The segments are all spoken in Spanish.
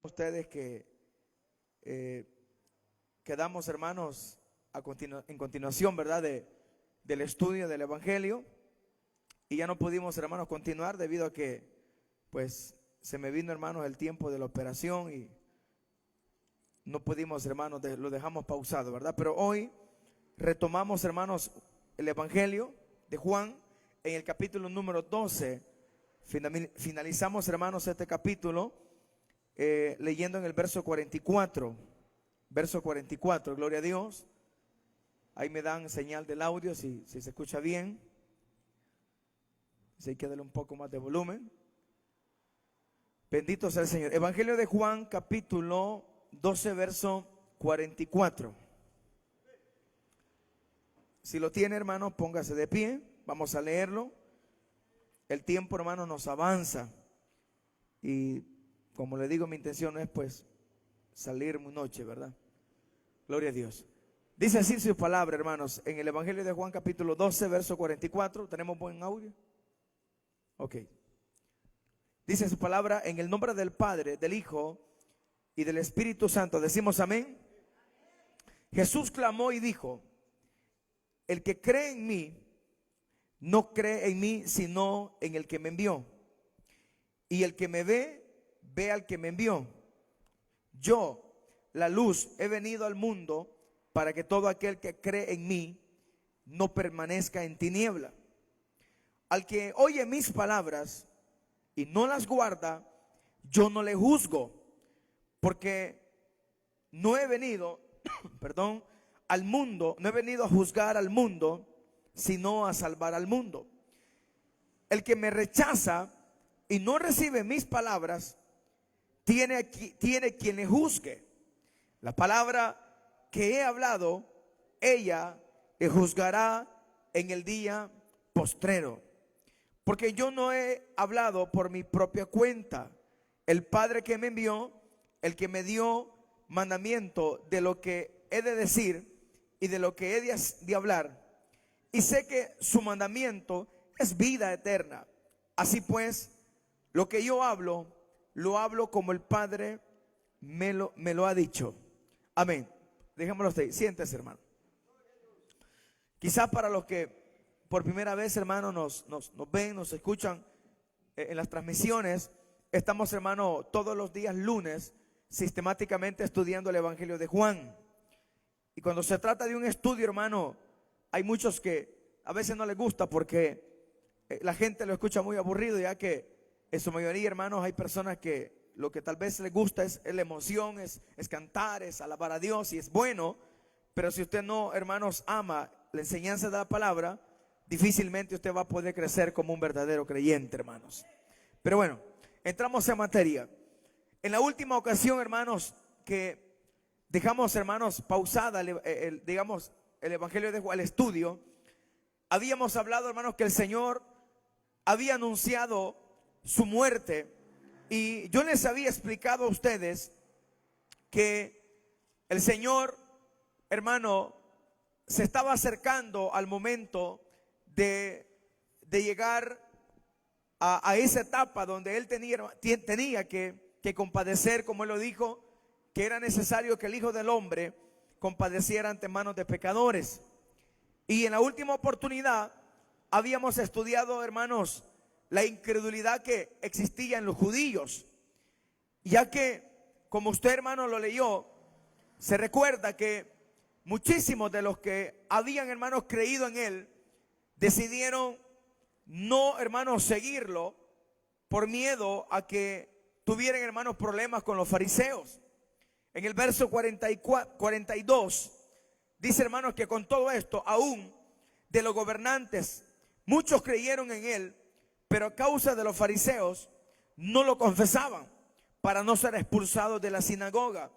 ustedes que quedamos, hermanos, en continuación, ¿verdad? Del estudio del Evangelio. Y ya no pudimos, hermanos, continuar debido a que, pues, se me vino, hermanos, el tiempo de la operación y no pudimos, hermanos, lo dejamos pausado, ¿verdad? Pero hoy retomamos, hermanos, el Evangelio de Juan en el capítulo número 12. Finalizamos, hermanos, este capítulo leyendo en el verso 44. Verso 44, gloria a Dios. Ahí me dan señal del audio si se escucha bien. Si hay que darle un poco más de volumen. Bendito sea el Señor. Evangelio de Juan, capítulo 12, verso 44. Si lo tiene, hermano, póngase de pie. Vamos a leerlo. El tiempo, hermano, nos avanza. Y como le digo, mi intención no es, pues, salir muy noche, ¿verdad? Gloria a Dios. Dice así su palabra, hermanos, en el Evangelio de Juan, capítulo 12, verso 44. ¿Tenemos buen audio? Ok. Dice su palabra: en el nombre del Padre, del Hijo y del Espíritu Santo. Decimos amén. Jesús clamó y dijo: el que cree en mí, no cree en mí, sino en el que me envió. Y el que me ve, ve al que me envió. Yo, la luz, he venido al mundo para que todo aquel que cree en mí no permanezca en tiniebla. Al que oye mis palabras y no las guarda, yo no le juzgo, porque no he venido, perdón, al mundo, no he venido a juzgar al mundo, sino a salvar al mundo. El que me rechaza y no recibe mis palabras, tiene quien le juzgue. La palabra que he hablado, ella le juzgará en el día postrero. Porque yo no he hablado por mi propia cuenta. El Padre que me envió, el que me dio mandamiento de lo que he de decir y de lo que he de hablar. Y sé que su mandamiento es vida eterna. Así pues, lo que yo hablo, lo hablo como el Padre me lo ha dicho. Amén. Dejémoslo ahí. Siéntese, hermano. Quizás para los que por primera vez, hermano, nos ven, nos escuchan en las transmisiones, estamos, hermano, todos los días lunes sistemáticamente estudiando el Evangelio de Juan. Y cuando se trata de un estudio, hermano, hay muchos que a veces no les gusta porque la gente lo escucha muy aburrido, ya que en su mayoría, hermanos, hay personas que lo que tal vez les gusta es la emoción, es cantar, es alabar a Dios, y es bueno. Pero si usted no, hermanos, ama la enseñanza de la palabra, difícilmente usted va a poder crecer como un verdadero creyente, hermanos. Pero bueno, entramos en materia. En la última ocasión, hermanos, que dejamos, hermanos, pausada digamos, el Evangelio de Juan, el estudio, habíamos hablado, hermanos, que el Señor había anunciado su muerte. Y yo les había explicado a ustedes que el Señor, hermano, se estaba acercando al momento de llegar a esa etapa donde Él tenía que compadecer, como Él lo dijo, que era necesario que el Hijo del Hombre compadeciera ante manos de pecadores. Y en la última oportunidad habíamos estudiado, hermanos, la incredulidad que existía en los judíos, ya que, como usted, hermano, lo leyó, se recuerda que muchísimos de los que habían, hermanos, creído en Él, decidieron no, hermanos, seguirlo por miedo a que tuvieran, hermanos, problemas con los fariseos. En el verso 42 dice, hermanos, que con todo esto, aún de los gobernantes, muchos creyeron en Él, pero a causa de los fariseos no lo confesaban para no ser expulsados de la sinagoga,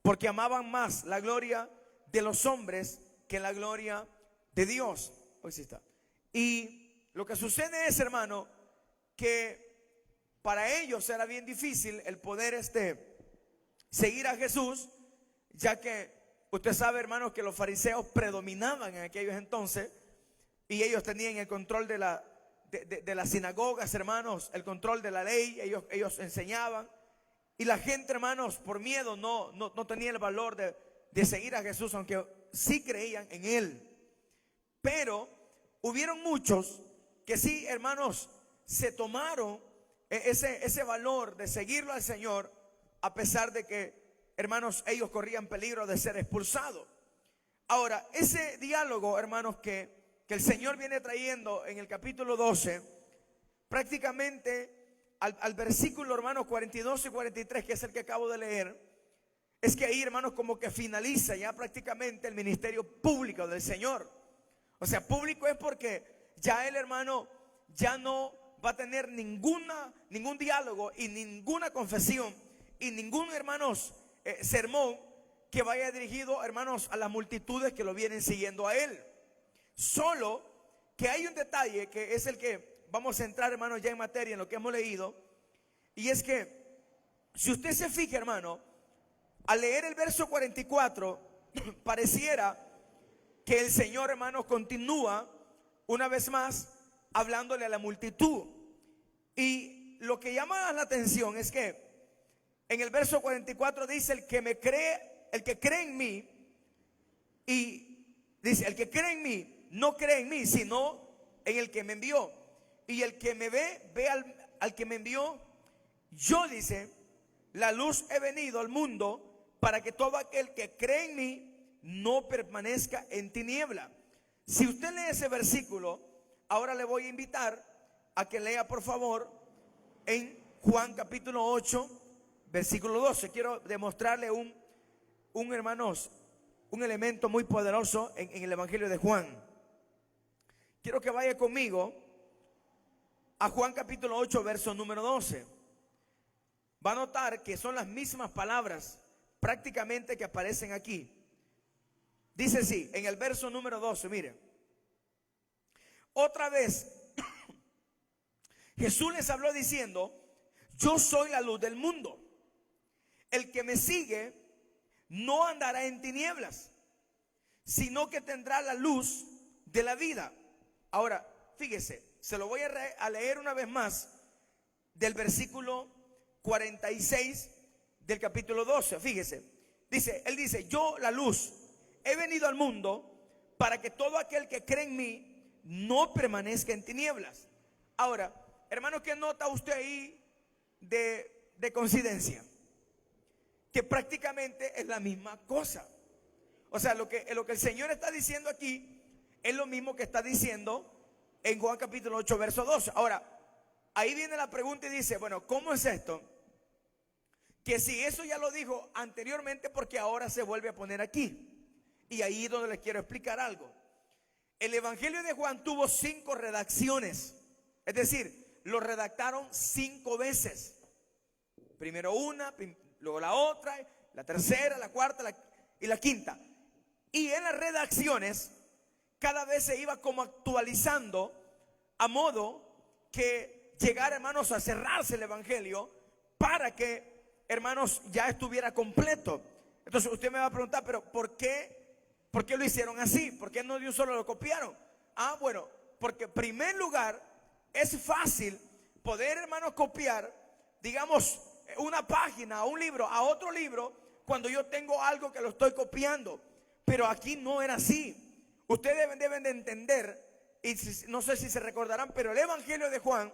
porque amaban más la gloria de los hombres que la gloria de Dios. Hoy sí está. Y lo que sucede es, hermano, que para ellos era bien difícil el poder seguir a Jesús, ya que usted sabe, hermano, que los fariseos predominaban en aquellos entonces y ellos tenían el control de las sinagogas, hermanos, el control de la ley. Ellos enseñaban Y la gente, hermanos, por miedo no tenía el valor de seguir a Jesús, aunque sí creían en Él. Pero hubieron muchos que sí, hermanos, se tomaron ese valor de seguirlo al Señor, a pesar de que, hermanos, ellos corrían peligro de ser expulsados. Ahora, ese diálogo, hermanos, que el Señor viene trayendo en el capítulo 12, prácticamente al versículo, hermanos, 42 y 43, que es el que acabo de leer, es que ahí, hermanos, como que finaliza ya prácticamente el ministerio público del Señor. O sea, público es porque ya el hermano ya no va a tener ningún diálogo y ninguna confesión y ningún, hermanos, sermón que vaya dirigido, hermanos, a las multitudes que lo vienen siguiendo a él. Solo que hay un detalle que es el que vamos a entrar, hermanos, ya en materia en lo que hemos leído. Y es que si usted se fija, hermano, al leer el verso 44, pareciera que el Señor, hermanos, continúa una vez más hablándole a la multitud. Y lo que llama la atención es que en el verso 44 dice: el que cree en mí, y dice, el que cree en mí no cree en mí, sino en el que me envió. Y el que me ve al que me envió. Yo, dice, la luz he venido al mundo para que todo aquel que cree en mí no permanezca en tiniebla. Si usted lee ese versículo, ahora le voy a invitar a que lea, por favor, en Juan capítulo 8, versículo 12. Quiero demostrarle un elemento muy poderoso en el Evangelio de Juan. Quiero que vaya conmigo a Juan capítulo 8, verso número 12. Va a notar que son las mismas palabras prácticamente que aparecen aquí. Dice así, en el verso número 12, mire: otra vez Jesús les habló diciendo: yo soy la luz del mundo. El que me sigue no andará en tinieblas, sino que tendrá la luz de la vida. Ahora, fíjese, se lo voy a leer una vez más del versículo 46 del capítulo 12. Fíjese, él dice: yo, la luz, he venido al mundo para que todo aquel que cree en mí no permanezca en tinieblas. Ahora, hermano, ¿qué nota usted ahí de coincidencia? Que prácticamente es la misma cosa. O sea, lo que el Señor está diciendo aquí es lo mismo que está diciendo en Juan capítulo 8, verso 12. Ahora, ahí viene la pregunta y dice: bueno, ¿cómo es esto? Que si eso ya lo dijo anteriormente, porque ahora se vuelve a poner aquí. Y ahí es donde les quiero explicar algo. El Evangelio de Juan tuvo 5 redacciones. Es decir, lo redactaron 5 veces. Primero una, luego la otra, la tercera, la cuarta y la quinta. Y en las redacciones cada vez se iba como actualizando, a modo que llegara, hermanos, a cerrarse el Evangelio, para que, hermanos, ya estuviera completo. Entonces usted me va a preguntar: pero ¿por qué lo hicieron así? ¿Por qué no de un solo lo copiaron? Bueno, porque en primer lugar es fácil poder, hermanos, copiar, digamos, una página o un libro a otro libro cuando yo tengo algo que lo estoy copiando. Pero aquí no era así. Ustedes deben de entender, y no sé si se recordarán, pero el Evangelio de Juan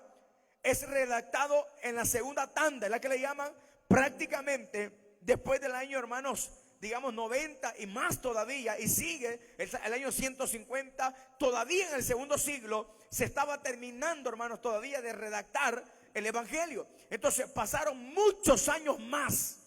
es redactado en la segunda tanda, es la que le llaman prácticamente después del año, hermanos, digamos 90 y más todavía, y sigue el año 150, todavía en el segundo siglo se estaba terminando, hermanos, todavía de redactar el Evangelio. Entonces pasaron muchos años más,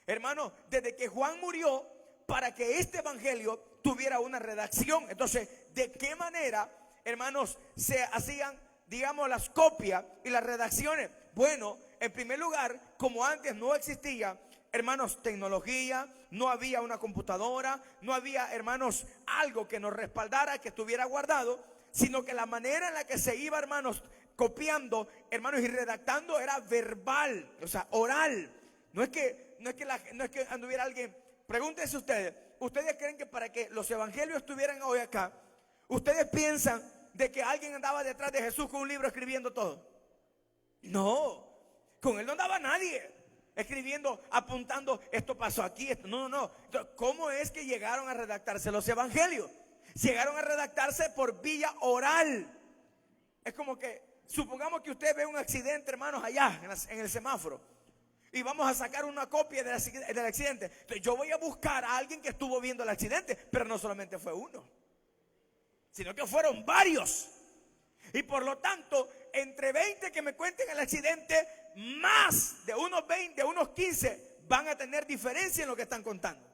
hermanos, desde que Juan murió, para que este Evangelio tuviera una redacción. Entonces, ¿de qué manera, hermanos, se hacían, digamos, las copias y las redacciones? Bueno, en primer lugar, como antes no existía, hermanos, tecnología, no había una computadora, no había, hermanos, algo que nos respaldara, que estuviera guardado, sino que la manera en la que se iba, hermanos, copiando, hermanos, y redactando era verbal, o sea, oral. No es que anduviera alguien. Pregúntense ustedes creen que para que los evangelios estuvieran hoy acá, ustedes piensan de que alguien andaba detrás de Jesús con un libro escribiendo todo? No, con él no andaba nadie. escribiendo, apuntando, esto pasó aquí, esto. No, no, no. Entonces, ¿cómo es que llegaron a redactarse los evangelios? Llegaron a redactarse por vía oral. Es como que, supongamos que usted ve un accidente, hermanos, allá en el semáforo, y vamos a sacar una copia del accidente. Entonces yo voy a buscar a alguien que estuvo viendo el accidente, pero no solamente fue uno, sino que fueron varios. Y por lo tanto, entre 20 que me cuenten el accidente, más de unos 20, unos 15 van a tener diferencia en lo que están contando.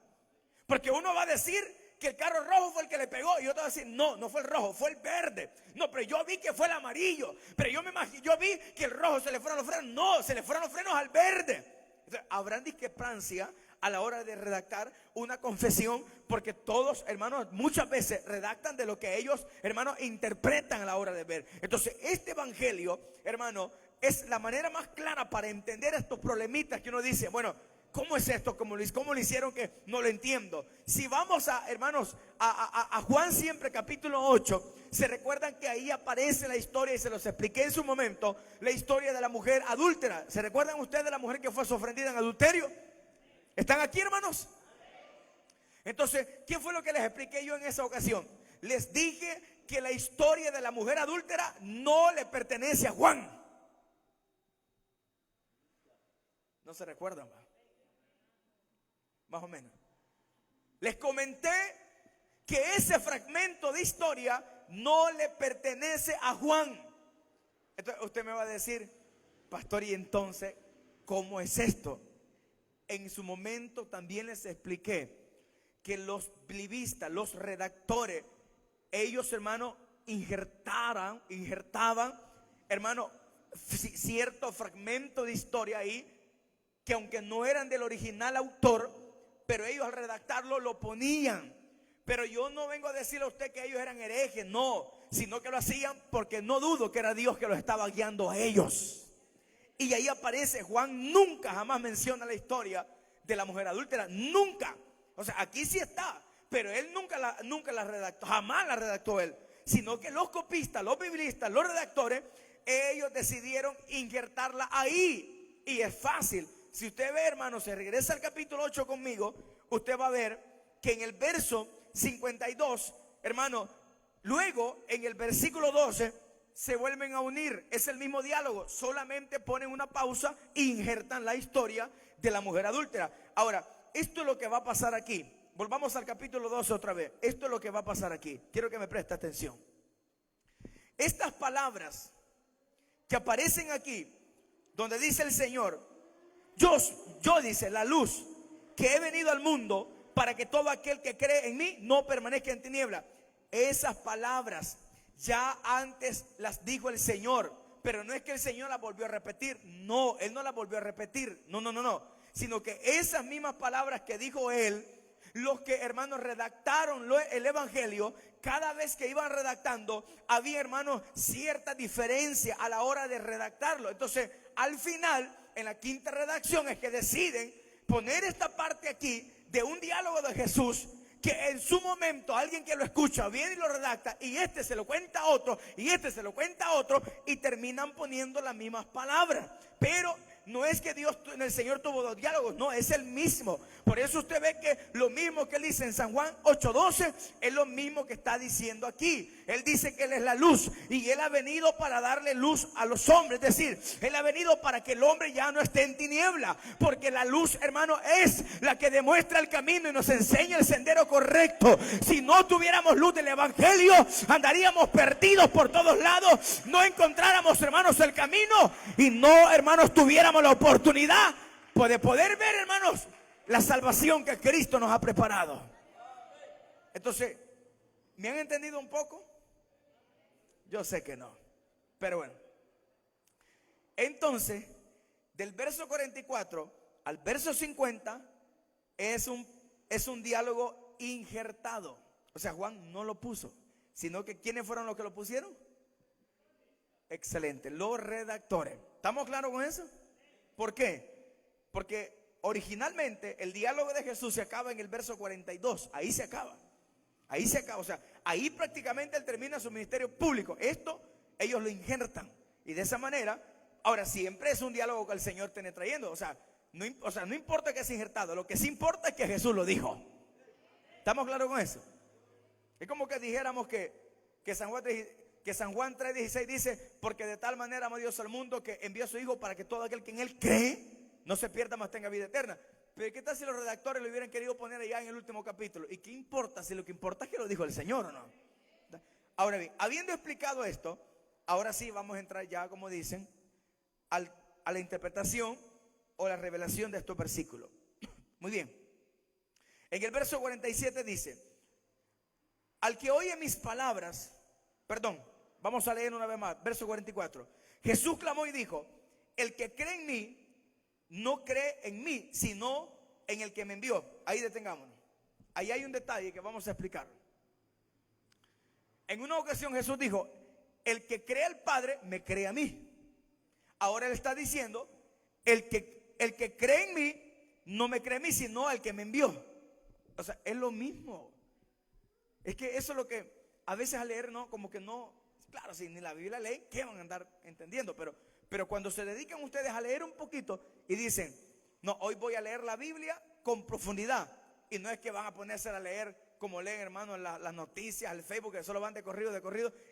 Porque uno va a decir que el carro rojo fue el que le pegó, y otro va a decir, no, no fue el rojo, fue el verde. No, pero yo vi que fue el amarillo. Pero yo vi que el rojo se le fueron los frenos. No, se le fueron los frenos al verde. Entonces, habrán discrepancia a la hora de redactar una confesión, porque todos, hermanos, muchas veces redactan de lo que ellos, hermanos, interpretan a la hora de ver. Entonces, este evangelio, hermano, es la manera más clara para entender estos problemitas que uno dice, bueno, ¿cómo es esto? ¿Cómo lo hicieron que no lo entiendo? Si vamos a, hermanos, a Juan siempre capítulo 8, se recuerdan que ahí aparece la historia, y se los expliqué en su momento, la historia de la mujer adúltera. ¿Se recuerdan ustedes de la mujer que fue sorprendida en adulterio? ¿Están aquí, hermanos? Entonces, ¿qué fue lo que les expliqué yo en esa ocasión? Les dije que la historia de la mujer adúltera no le pertenece a Juan. ¿No se recuerdan? Más o menos. Les comenté que ese fragmento de historia no le pertenece a Juan. Entonces usted me va a decir, pastor, ¿y entonces cómo es esto? En su momento también les expliqué que los libristas, los redactores, ellos, hermano, injertaban, hermano, cierto fragmento de historia ahí, que aunque no eran del original autor, pero ellos al redactarlo lo ponían. Pero yo no vengo a decirle a usted que ellos eran herejes, no, sino que lo hacían porque no dudo que era Dios que los estaba guiando a ellos. Y ahí aparece, Juan nunca jamás menciona la historia de la mujer adúltera, nunca. O sea, aquí sí está, pero él nunca la redactó, jamás la redactó él. Sino que los copistas, los biblistas, los redactores, ellos decidieron injertarla ahí. Y es fácil. Si usted ve, hermano, se regresa al capítulo 8 conmigo, usted va a ver que en el verso 52, hermano, luego en el versículo 12 se vuelven a unir. Es el mismo diálogo, solamente ponen una pausa e injertan la historia de la mujer adúltera. Ahora, esto es lo que va a pasar aquí. Volvamos al capítulo 12 otra vez. Esto es lo que va a pasar aquí. Quiero que me preste atención. Estas palabras que aparecen aquí, donde dice el Señor, yo dice, la luz que he venido al mundo para que todo aquel que cree en mí no permanezca en tiniebla. Esas palabras ya antes las dijo el Señor, pero no es que el Señor las volvió a repetir. No, Él no las volvió a repetir. No. Sino que esas mismas palabras que dijo Él, los que, hermanos, redactaron el evangelio, cada vez que iban redactando, había, hermanos, cierta diferencia a la hora de redactarlo. Entonces, al final, en la quinta redacción, es que deciden poner esta parte aquí de un diálogo de Jesús, que en su momento alguien que lo escucha viene y lo redacta, y este se lo cuenta a otro, y este se lo cuenta a otro, y terminan poniendo las mismas palabras. Pero no es que el Señor tuvo dos diálogos, no, es el mismo. Por eso usted ve que lo mismo que él dice en San Juan 8:12 es lo mismo que está diciendo aquí. Él dice que Él es la luz, y Él ha venido para darle luz a los hombres. Es decir, Él ha venido para que el hombre ya no esté en tiniebla, porque la luz, hermano, es la que demuestra el camino y nos enseña el sendero correcto. Si no tuviéramos luz del evangelio, andaríamos perdidos por todos lados, no encontráramos, hermanos, el camino, y no, hermanos, tuviéramos la oportunidad de poder ver, hermanos, la salvación que Cristo nos ha preparado. Entonces, ¿me han entendido un poco? Yo sé que no, pero bueno. Entonces, del verso 44 al verso 50 es un diálogo injertado. O sea, Juan no lo puso, sino que ¿quiénes fueron los que lo pusieron? Excelente, los redactores. ¿Estamos claros con eso? ¿Por qué? Porque originalmente el diálogo de Jesús se acaba en el verso 42. Ahí se acaba. O sea, ahí prácticamente Él termina su ministerio público. Esto ellos lo injertan. Y de esa manera, ahora siempre es un diálogo que el Señor tiene trayendo. O sea, O sea, no importa que sea injertado, lo que sí importa es que Jesús lo dijo. ¿Estamos claros con eso? Es como que dijéramos que San Juan 3:16 dice: porque de tal manera amó Dios al mundo que envió a su Hijo para que todo aquel que en Él cree no se pierda, mas tenga vida eterna. Pero ¿qué tal si los redactores lo hubieran querido poner allá en el último capítulo? ¿Y qué importa si lo que importa es que lo dijo el Señor o no? Ahora bien, habiendo explicado esto, ahora sí vamos a entrar ya, como dicen, a la interpretación o la revelación de estos versículos. Muy bien. En el verso 47 dice: al que oye mis palabras, perdón, vamos a leer una vez más, verso 44. Jesús clamó y dijo: el que cree en mí, no cree en mí, sino en el que me envió. Ahí detengámonos. Ahí hay un detalle que vamos a explicar. En una ocasión Jesús dijo: el que cree al Padre, me cree a mí. Ahora Él está diciendo: el que cree en mí, no me cree a mí, sino al que me envió. O sea, es lo mismo. Es que eso es lo que a veces al leer, no, como que no, claro, si ni la Biblia leen, ¿qué van a andar entendiendo? Pero cuando se dedican ustedes a leer un poquito y dicen: no, hoy voy a leer la Biblia con profundidad, y no es que van a ponerse a leer como leen, hermano, las noticias, el Facebook, que solo van de corrido,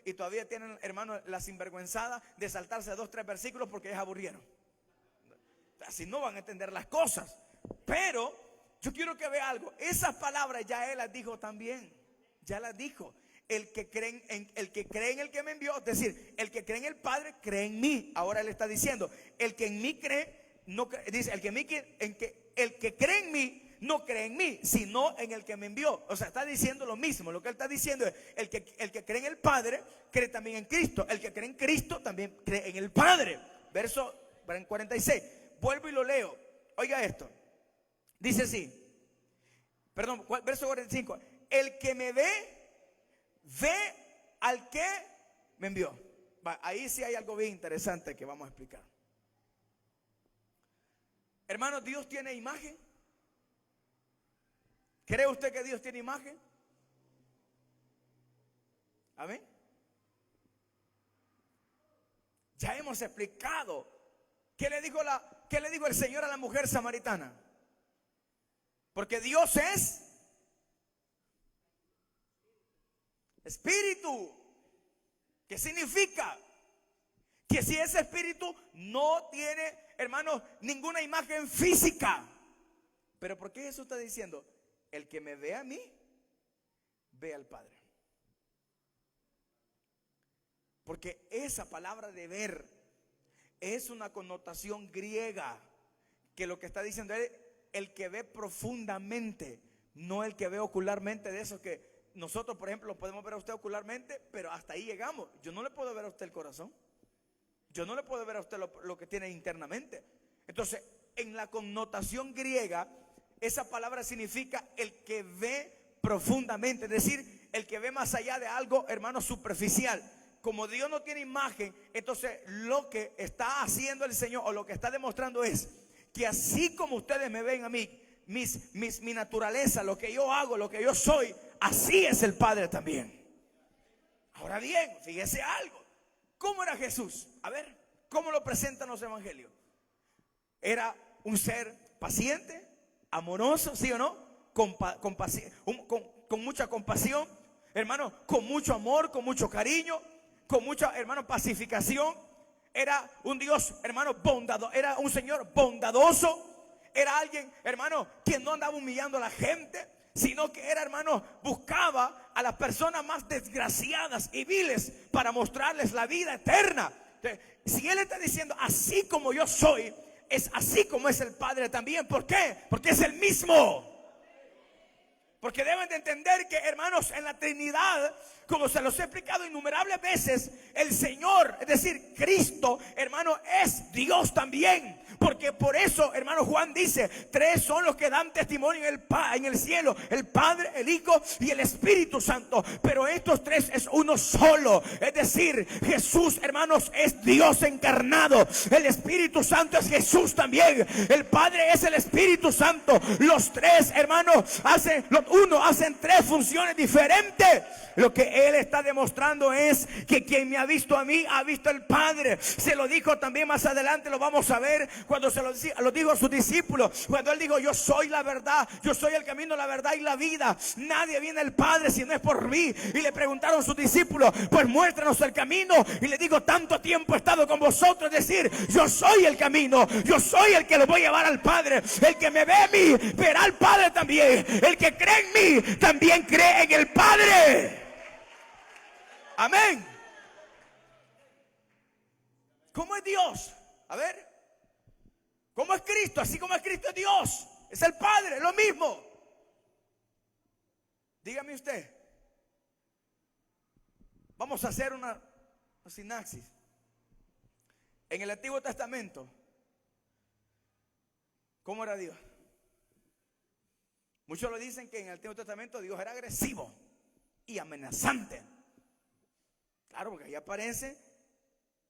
y todavía tienen, hermano, la sinvergüenzada de saltarse 2, 3 versículos porque ya se aburrieron. Así no van a entender las cosas. Pero yo quiero que vea algo. Esas palabras ya Él las dijo también. Ya las dijo. El que cree en el que me envió, es decir, el que cree en el Padre, cree en mí. Ahora Él está diciendo: el que en mí cree, no cree, dice, el que cree en mí, no cree en mí, sino en el que me envió. O sea, está diciendo lo mismo. Lo que Él está diciendo es: el que cree en el Padre, cree también en Cristo. El que cree en Cristo, también cree en el Padre. Verso 46. Vuelvo y lo leo. Oiga esto. Dice así. Perdón, verso 45. El que me ve al que me envió. Ahí sí hay algo bien interesante que vamos a explicar. Hermano, ¿Dios tiene imagen? ¿Cree usted que Dios tiene imagen? Amén. Ya hemos explicado. ¿Qué le dijo el Señor a la mujer samaritana? Porque Dios es espíritu. ¿Qué significa? Que si ese espíritu no tiene, hermanos, ninguna imagen física. Pero ¿por qué Jesús está diciendo: el que me ve a mí, ve al Padre? Porque esa palabra de ver es una connotación griega, que lo que está diciendo es el que ve profundamente, no el que ve ocularmente. De eso que nosotros, por ejemplo, lo podemos ver a usted ocularmente, pero hasta ahí llegamos. Yo no le puedo ver a usted el corazón. Yo no le puedo ver a usted lo que tiene internamente. Entonces, en la connotación griega, esa palabra significa el que ve profundamente, es decir, el que ve más allá de algo, hermano, superficial. Como Dios no tiene imagen, entonces lo que está haciendo el Señor, o lo que está demostrando, es que así como ustedes me ven a mí, mi naturaleza, lo que yo hago, lo que yo soy, así es el Padre también. Ahora bien, fíjese algo. ¿Cómo era Jesús? A ver, ¿cómo lo presentan los evangelios? Era un ser paciente, amoroso, ¿sí o no? Con mucha compasión, hermano, con mucho amor, con mucho cariño, con mucha, hermano, pacificación. Era un Dios, hermano, bondadoso. Era un Señor bondadoso. Era alguien, hermano, que no andaba humillando a la gente, sino que era, hermano, buscaba a las personas más desgraciadas y viles para mostrarles la vida eterna. Entonces, si Él está diciendo así como yo soy, es así como es el Padre también. ¿Por qué? Porque es el mismo. Porque deben de entender que, hermanos, en la Trinidad, como se los he explicado innumerables veces, el Señor, es decir, Cristo, hermano, es Dios también. Porque por eso, hermano, Juan dice: 3 son los que dan testimonio en el cielo: el Padre, el Hijo y el Espíritu Santo. Pero estos 3 es uno solo. Es decir, Jesús, hermanos, es Dios encarnado. El Espíritu Santo es Jesús también. El Padre es el Espíritu Santo. Los 3, hermanos, hacen uno hacen tres funciones diferentes. Lo que él está demostrando es que quien me ha visto a mí ha visto al Padre. Se lo dijo también más adelante, lo vamos a ver cuando se lo dijo a sus discípulos, cuando él dijo: yo soy la verdad, yo soy el camino, la verdad y la vida. Nadie viene al Padre si no es por mí. Y le preguntaron sus discípulos: pues muéstranos el camino. Y le digo: tanto tiempo he estado con vosotros, es decir, yo soy el camino, yo soy el que lo voy a llevar al Padre. El que me ve a mí verá al Padre también. El que cree en mí también cree en el Padre. Amén. ¿Cómo es Dios? A ver, ¿cómo es Cristo? Así como es Cristo es Dios, es el Padre, lo mismo. Dígame usted. Vamos a hacer una sinapsis. En el Antiguo Testamento, ¿cómo era Dios? Muchos lo dicen que en el Antiguo Testamento Dios era agresivo y amenazante. Claro, porque ahí aparece: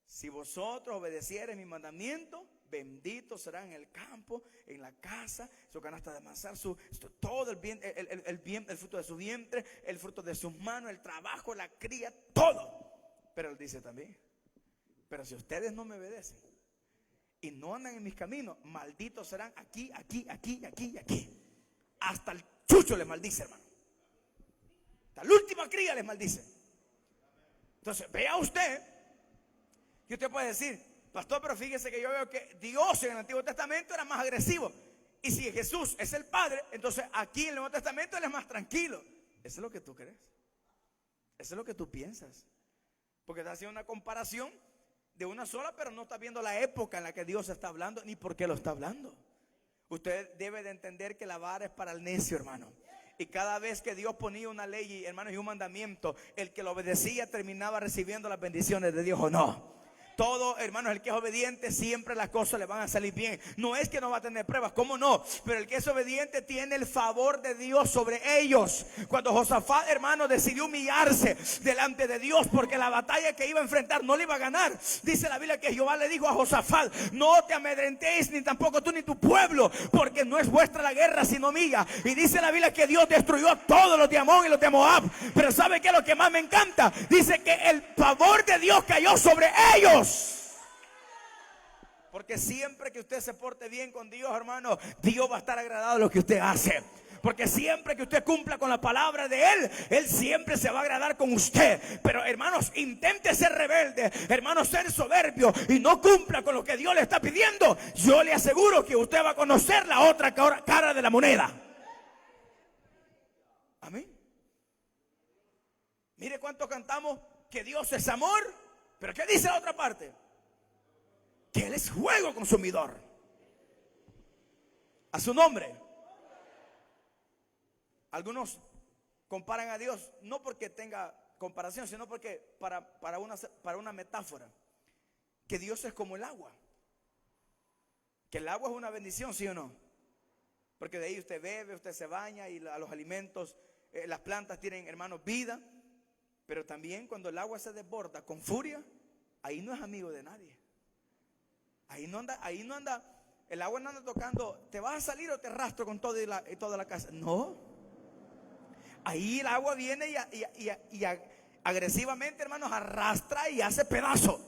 si vosotros obedeciereis mi mandamiento, benditos serán en el campo, en la casa, su canasta de amasar, todo el bien, el fruto de su vientre, el fruto de sus manos, el trabajo, la cría, todo. Pero él dice también: pero si ustedes no me obedecen y no andan en mis caminos, malditos serán aquí, aquí, aquí, aquí, aquí. Hasta el chucho les maldice, hermano. Hasta la última cría les maldice. Entonces, vea usted, que usted puede decir: pastor, pero fíjese que yo veo que Dios en el Antiguo Testamento era más agresivo. Y si Jesús es el Padre, entonces aquí en el Nuevo Testamento Él es más tranquilo. Eso es lo que tú crees. Eso es lo que tú piensas. Porque está haciendo una comparación de una sola, pero no está viendo la época en la que Dios está hablando, ni por qué lo está hablando. Usted debe de entender que la vara es para el necio, hermano. Y cada vez que Dios ponía una ley, hermanos, y un mandamiento, el que lo obedecía terminaba recibiendo las bendiciones de Dios, ¿o no? Todo, hermanos, el que es obediente, siempre las cosas le van a salir bien. No es que no va a tener pruebas, ¿cómo no? Pero el que es obediente tiene el favor de Dios sobre ellos. Cuando Josafat, hermano, decidió humillarse delante de Dios, porque la batalla que iba a enfrentar no le iba a ganar, dice la Biblia que Jehová le dijo a Josafat: no te amedrentéis, ni tampoco tú ni tu pueblo, porque no es vuestra la guerra sino mía. Y dice la Biblia que Dios destruyó a todos los de Amón y los de Moab. Pero ¿sabe qué es lo que más me encanta? Dice que el favor de Dios cayó sobre ellos. Porque siempre que usted se porte bien con Dios, hermano, Dios va a estar agradado de lo que usted hace. Porque siempre que usted cumpla con la palabra de Él, Él siempre se va a agradar con usted. Pero hermanos, intente ser rebelde, hermanos, ser soberbio y no cumpla con lo que Dios le está pidiendo. Yo le aseguro que usted va a conocer la otra cara de la moneda. Amén. Mire cuánto cantamos que Dios es amor, pero ¿qué dice la otra parte? Que Él es fuego consumidor. A su nombre. Algunos comparan a Dios no porque tenga comparación, sino porque para una metáfora, que Dios es como el agua. Que el agua es una bendición, ¿sí o no? Porque de ahí usted bebe, usted se baña y los alimentos, las plantas tienen, hermanos, vida. Pero también cuando el agua se desborda con furia, ahí no es amigo de nadie. Ahí no anda, el agua no anda tocando: ¿te vas a salir o te arrastro con toda la casa? No. Ahí el agua viene y agresivamente, hermanos, arrastra y hace pedazo.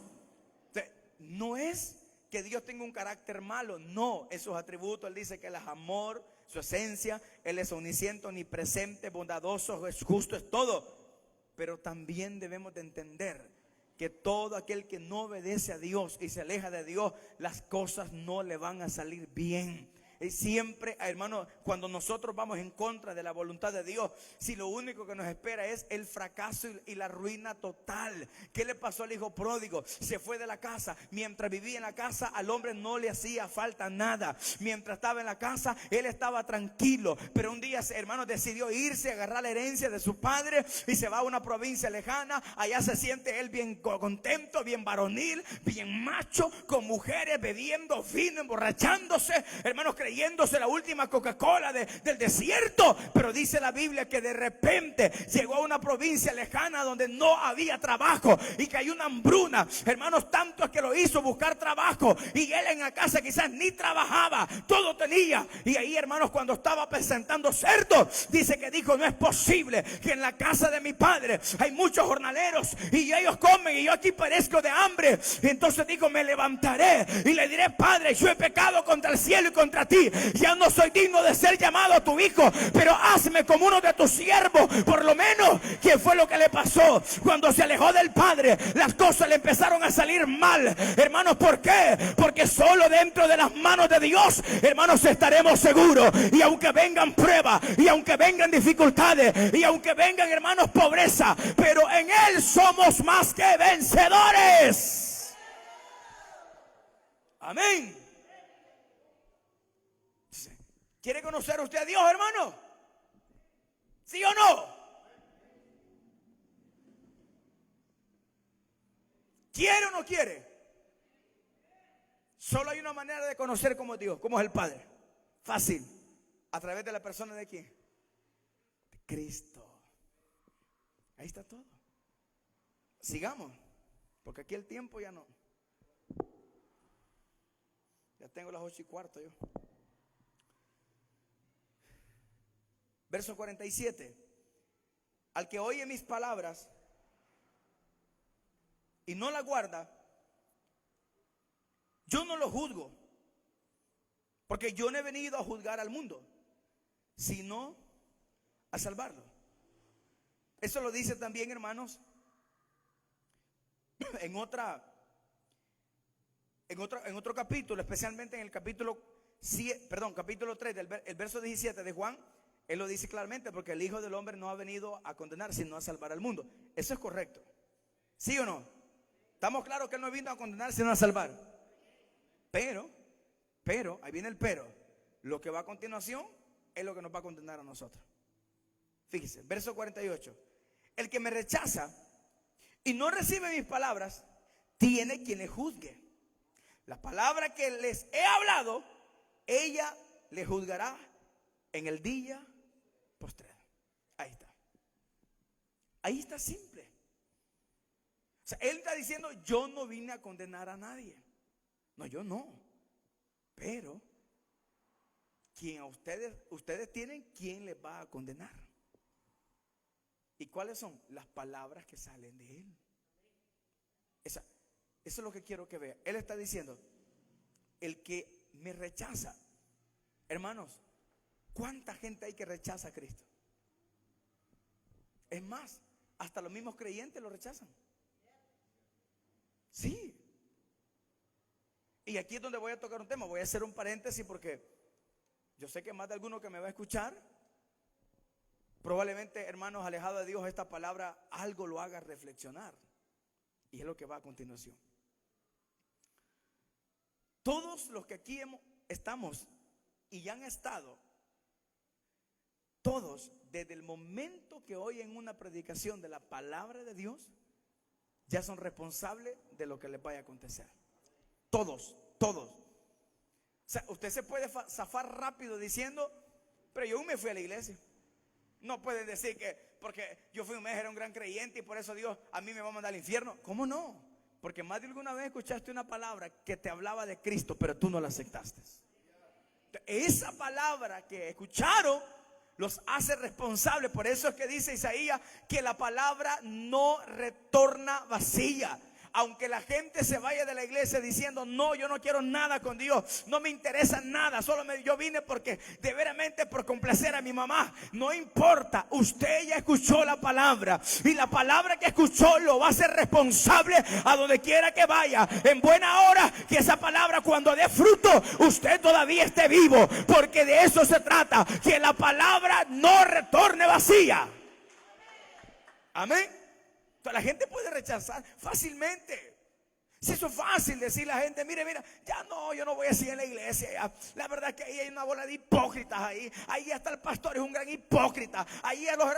No es que Dios tenga un carácter malo, no. Esos atributos, Él dice que Él es amor, su esencia, Él es omnisciente, omnipresente, bondadoso, es justo, es todo. Pero también debemos de entender que todo aquel que no obedece a Dios y se aleja de Dios, las cosas no le van a salir bien. Y siempre, hermano, cuando nosotros vamos en contra de la voluntad de Dios, si lo único que nos espera es el fracaso y la ruina total. ¿Qué le pasó al hijo pródigo? Se fue de la casa. Mientras vivía en la casa, al hombre no le hacía falta nada. Mientras estaba en la casa, él estaba tranquilo. Pero un día, hermano, decidió irse, agarrar la herencia de su padre y se va a una provincia lejana. Allá se siente él bien contento, bien varonil, bien macho, con mujeres, bebiendo vino, emborrachándose, hermanos, creyéndose la última Coca-Cola del desierto. Pero dice la Biblia que de repente llegó a una provincia lejana donde no había trabajo y que hay una hambruna. Hermanos, tanto es que lo hizo buscar trabajo, y él en la casa quizás ni trabajaba, todo tenía. Y ahí, hermanos, cuando estaba presentando cerdos, dice que dijo: no es posible que en la casa de mi padre hay muchos jornaleros y ellos comen y yo aquí perezco de hambre. Y entonces dijo: me levantaré y le diré: Padre, yo he pecado contra el cielo y contra ti, ya no soy digno de ser llamado tu hijo, pero hazme como uno de tus siervos. Por lo menos, ¿qué fue lo que le pasó? Cuando se alejó del padre, las cosas le empezaron a salir mal. Hermanos, ¿por qué? Porque solo dentro de las manos de Dios, hermanos, estaremos seguros. Y aunque vengan pruebas, y aunque vengan dificultades, y aunque vengan, hermanos, pobreza, pero en Él somos más que vencedores. Amén. ¿Quiere conocer usted a Dios, hermano? ¿Sí o no? ¿Quiere o no quiere? Solo hay una manera de conocer cómo es Dios, cómo es el Padre. Fácil. ¿A través de la persona de quién? De Cristo. Ahí está todo. Sigamos, porque aquí el tiempo ya no. Ya tengo las 8:15 yo. Verso 47. Al que oye mis palabras y no la guarda, yo no lo juzgo, porque yo no he venido a juzgar al mundo, sino a salvarlo. Eso lo dice también, hermanos, en otro capítulo, especialmente en el capítulo 3, el verso 17 de Juan. Él lo dice claramente: porque el Hijo del Hombre no ha venido a condenar, sino a salvar al mundo. Eso es correcto. ¿Sí o no? Estamos claros que Él no vino a condenar, sino a salvar. Pero, ahí viene el pero. Lo que va a continuación es lo que nos va a condenar a nosotros. Fíjese, verso 48. El que me rechaza y no recibe mis palabras, tiene quien le juzgue. La palabra que les he hablado, ella le juzgará en el día postrero. Ahí está. Ahí está, simple. O sea, Él está diciendo: yo no vine a condenar a nadie. No, yo no. Pero quien a ustedes tienen, ¿quién les va a condenar? ¿Y cuáles son? Las palabras que salen de Él. Eso es lo que quiero que vea. Él está diciendo: el que me rechaza. Hermanos, ¿cuánta gente hay que rechaza a Cristo? Es más, hasta los mismos creyentes lo rechazan. Sí. Y aquí es donde voy a tocar un tema. Voy a hacer un paréntesis porque yo sé que más de alguno que me va a escuchar, probablemente, hermanos, alejado de Dios, esta palabra algo lo haga reflexionar. Y es lo que va a continuación. Todos los que aquí estamos y ya han estado, todos, desde el momento que oyen una predicación de la palabra de Dios, ya son responsables de lo que les vaya a acontecer. Todos. O sea, usted se puede zafar rápido diciendo: pero yo me fui a la iglesia. No pueden decir que porque yo fui un mes, era un gran creyente y por eso Dios a mí me va a mandar al infierno. ¿Cómo no? Porque más de alguna vez escuchaste una palabra que te hablaba de Cristo, pero tú no la aceptaste. Esa palabra que escucharon los hace responsables. Por eso es que dice Isaías que la palabra no retorna vacía. Aunque la gente se vaya de la iglesia diciendo: no, yo no quiero nada con Dios, no me interesa nada, yo vine porque de veramente por complacer a mi mamá. No importa, usted ya escuchó la palabra, y la palabra que escuchó lo va a hacer responsable a donde quiera que vaya. En buena hora, que esa palabra, cuando dé fruto, usted todavía esté vivo, porque de eso se trata, que la palabra no retorne vacía. Amén. La gente puede rechazar fácilmente. Si eso es fácil decirle a la gente, mire, mira, ya no, yo no voy a seguir en la iglesia. Ya. La verdad es que ahí hay una bola de hipócritas ahí. Ahí hasta el pastor es un gran hipócrita. Ahí a las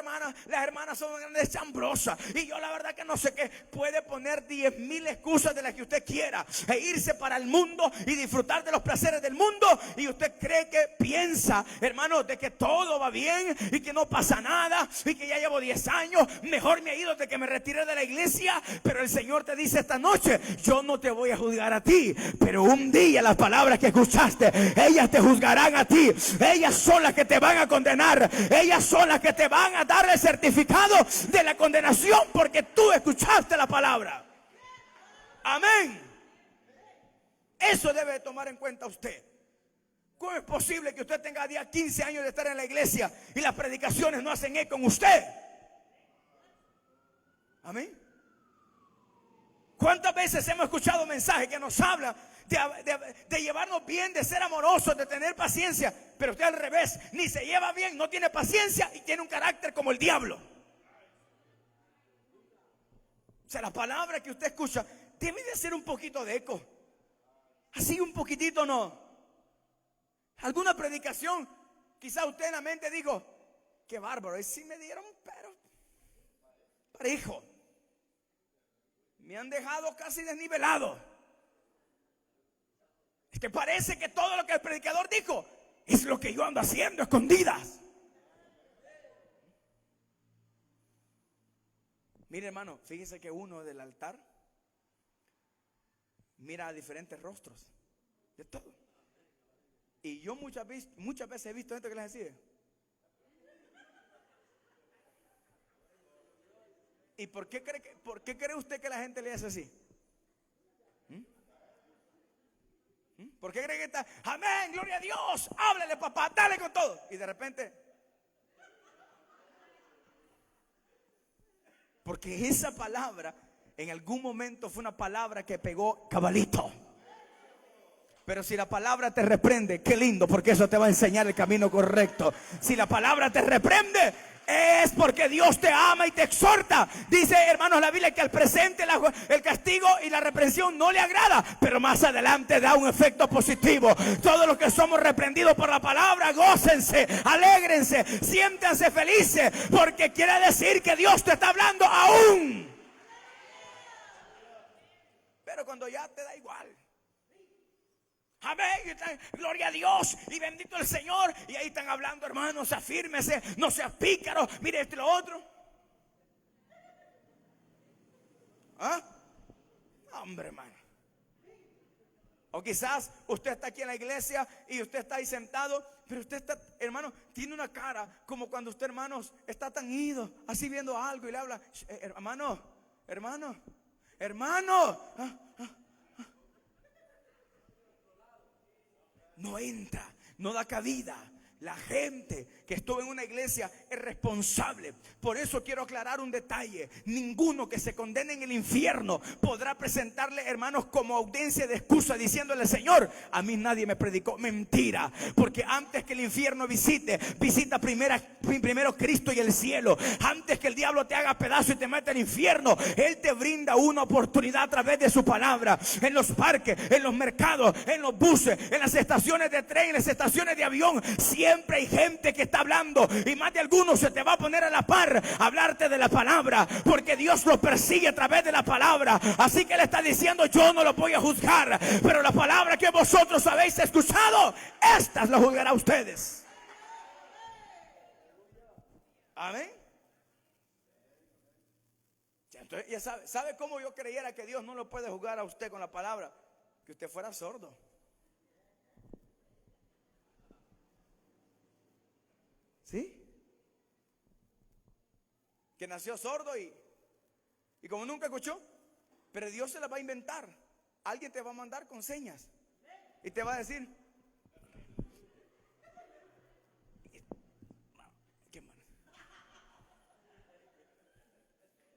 hermanas son grandes chambrosas. Y yo la verdad que no sé qué. Puede poner 10,000 excusas de las que usted quiera. E irse para el mundo y disfrutar de los placeres del mundo. Y usted cree que piensa, hermano, de que todo va bien y que no pasa nada. Y que ya llevo 10 años. Mejor me he ido de que me retiré de la iglesia. Pero el Señor te dice esta noche, yo no te voy a juzgar a ti, pero un día las palabras que escuchaste, ellas te juzgarán a ti. Ellas son las que te van a condenar. Ellas son las que te van a dar el certificado de la condenación porque tú escuchaste la palabra. Amén. Eso debe tomar en cuenta usted. ¿Cómo es posible que usted tenga ya 15 años de estar en la iglesia y las predicaciones no hacen eco con usted? Amén. ¿Cuántas veces hemos escuchado mensajes que nos hablan de llevarnos bien, de ser amorosos, de tener paciencia? Pero usted al revés, ni se lleva bien, no tiene paciencia y tiene un carácter como el diablo. O sea, la palabra que usted escucha debe de hacer un poquito de eco. Así un poquitito, ¿no? Alguna predicación, quizá usted en la mente dijo, qué bárbaro, y si me dieron, pero parejo. Me han dejado casi desnivelado. Es que parece que todo lo que el predicador dijo es lo que yo ando haciendo escondidas. Mire, hermano, fíjese que uno del altar mira a diferentes rostros de todo. Y yo muchas veces he visto gente que les decía, ¿y por qué cree usted que la gente le hace así? ¿Por qué cree que está, amén, gloria a Dios, háblale papá, dale con todo? Y de repente, porque esa palabra en algún momento fue una palabra que pegó cabalito. Pero si la palabra te reprende, qué lindo, porque eso te va a enseñar el camino correcto. Si la palabra te reprende, es porque Dios te ama y te exhorta. Dice, hermanos, la Biblia que al presente el castigo y la reprensión no le agrada, pero más adelante da un efecto positivo. Todos los que somos reprendidos por la palabra, gócense, alégrense, siéntanse felices, porque quiere decir que Dios te está hablando aún. Pero cuando ya te da igual, amén, gloria a Dios y bendito el Señor, y ahí están hablando, hermanos, afírmese, no seas pícaro, mire esto y lo otro. ¿Ah? Hombre, hermano. O quizás usted está aquí en la iglesia y usted está ahí sentado, pero usted está, hermano, tiene una cara como cuando usted, hermanos, está tan ido, así viendo algo y le habla, hermano. No entra, no da cabida. La gente que estuvo en una iglesia es responsable. Por eso quiero aclarar un detalle. Ninguno que se condene en el infierno podrá presentarle, hermanos, como audiencia de excusa diciéndole, Señor, a mí nadie me predicó. Mentira. Porque antes que el infierno visita primero Cristo y el cielo. Antes que el diablo te haga pedazo y te meta al infierno, Él te brinda una oportunidad a través de su palabra. En los parques, en los mercados, en los buses, en las estaciones de tren, en las estaciones de avión. Siempre hay gente que está hablando, y más de algunos se te va a poner a la par a hablarte de la palabra, porque Dios lo persigue a través de la palabra. Así que Él está diciendo, yo no lo voy a juzgar, pero la palabra que vosotros habéis escuchado, estas la juzgará a ustedes. Amén. Entonces ya sabe cómo yo creyera que Dios no lo puede juzgar a usted con la palabra, que usted fuera sordo. ¿Sí? Que nació sordo y como nunca escuchó. Pero Dios se la va a inventar. Alguien te va a mandar con señas y te va a decir,